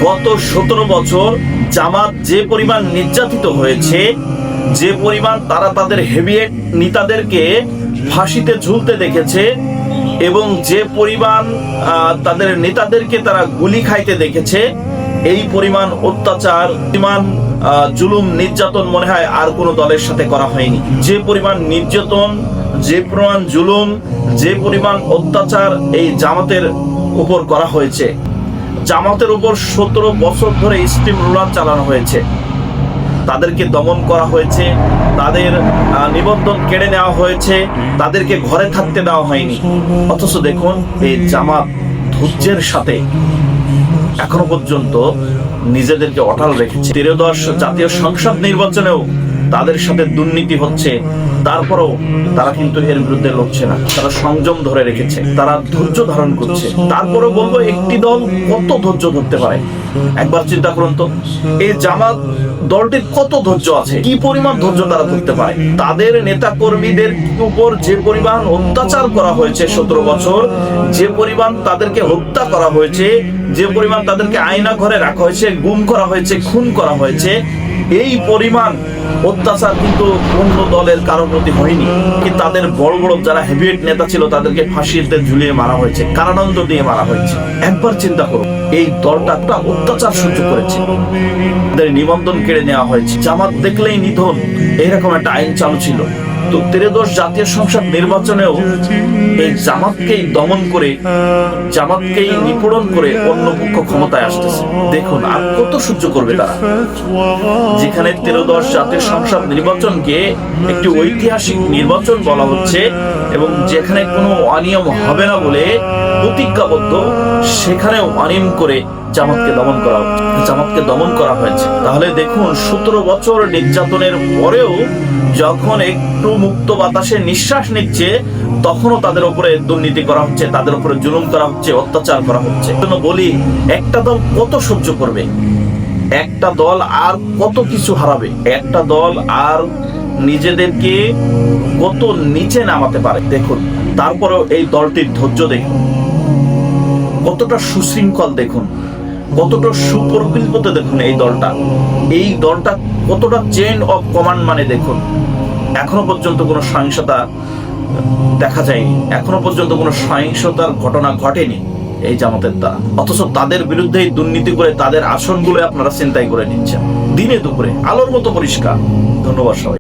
গত 17 বছর জামাত যে পরিমাণ নির্যাতিত হয়েছে, যে পরিমাণ তারা তাদের হেভিয়েট নেতাদেরকে ফাঁসিতে ঝুলতে দেখেছে এবং যে পরিমাণ তাদের নেতাদেরকে তারা গুলি খাইতে দেখেছে, এই পরিমাণ অত্যাচার, পরিমাণ জুলুম নির্যাতন মনে হয় আর কোনো দলের সাথে করা হয়নি। যে পরিমাণ নির্যাতন, যে পরিমাণ জুলুম, যে পরিমাণ অত্যাচার এই জামাতের উপর করা হয়েছে, জামাতের উপর 17 বছর ধরে স্টিম রোলার চালানো হয়েছে, তাদেরকে দমন করা হয়েছে, তাদের নিবন্ধন কেড়ে নেওয়া হয়েছে, তাদেরকে ঘরে থাকতে দেওয়া হয়নি। অথচ দেখুন এই জামাত ধৈর্যের সাথে এখনো পর্যন্ত নিজেদেরকে অটল রেখেছে। 13দশ জাতীয় সংসদ নির্বাচনেও তাদের সাথে দুর্নীতি হচ্ছে, তারপরেও তারা কিন্তু এর বিরুদ্ধে লড়ছে না, তারা সংযম ধরে রেখেছে, তারা ধৈর্য ধারণ করছে। তারপরেও বলবো, একটি দল কত ধৈর্য ধরতে পারে? একবার চিন্তা করুন তো, এই জামাত দলটির কত ধৈর্য আছে, কি পরিমাণ ধৈর্য তারা ধরতে পারে। তাদের নেতা কর্মীদের উপর যে পরিমাণ অত্যাচার করা হয়েছে 17 বছর, যে পরিমাণ তাদেরকে হত্যা করা হয়েছে, যে পরিমাণ তাদেরকে আয়না ঘরে রাখা হয়েছে, গুম করা হয়েছে, খুন করা হয়েছে, এই পরিমাণ অত্যাচার কিন্তু অন্য দলের কারোর প্রতি হয়নি। কিন্তু তাদের বড় বড় যারা হেভিয়েট নেতা ছিল তাদেরকে ফাঁসিতে ঝুলিয়ে মারা হয়েছে, কারাদণ্ড দিয়ে মারা হয়েছে। একবার চিন্তা করুন, এই দলটা একটা অত্যাচার সহ্য করেছে, তাদের নিবন্ধন কেড়ে নেওয়া হয়েছে, জামাত দেখলেই নিধন, এরকম একটা আইন চালু ছিল। তো 13দশ জাতীয় সংসদ নির্বাচনেও এই জামাতকেই দমন করে, জামাতকেই নিপীড়ন করে অন্য পক্ষ ক্ষমতায় আসতেছে। দেখুন আর কত সহ্য করবে তারা, যেখানে 13দশ জাতীয় সংসদ নির্বাচনকে একটি ঐতিহাসিক নির্বাচন বলা হচ্ছে এবং যেখানে কোনো অনিয়ম হবে না বলে প্রতিজ্ঞাবদ্ধ, সেখানেও অনিয়ম করে জামাতকে দমন করা হয়েছে। তাহলে দেখুন 17 বছর নির্যাতনের পরেও যখন একটু মুক্ত বাতাসে নিঃশ্বাস নিচ্ছে, তখনও তাদের উপরে দুর্নীতি করা হচ্ছে, তাদের উপরে জুলুম করা হচ্ছে, অত্যাচার করা হচ্ছে। বলি, একটা দল কত সহ্য করবে? একটা দল আর কত কিছু হারাবে? একটা দল আর নিজেদেরকে কত নিচে নামাতে পারে? দেখুন, তারপরেও এই দলটির ধৈর্য দেখুন, কতটা সুশৃঙ্খল দেখুন, কতটা সুপরিকল্পিত দেখুন। এই দলটা কতটা চেইন অফ কমান্ড মানে দেখুন। এখনো পর্যন্ত কোনো সহিংসতা দেখা যায়নি, এখনো পর্যন্ত কোনো সহিংসতার ঘটনা ঘটেনি এই জামাতের দ্বারা। অথচ তাদের বিরুদ্ধেই দুর্নীতি করে তাদের আসনগুলো আপনারা চিন্তাই করে নিচ্ছেন দিনে দুপুরে, আলোর মতো পরিষ্কার। ধন্যবাদ সবাই।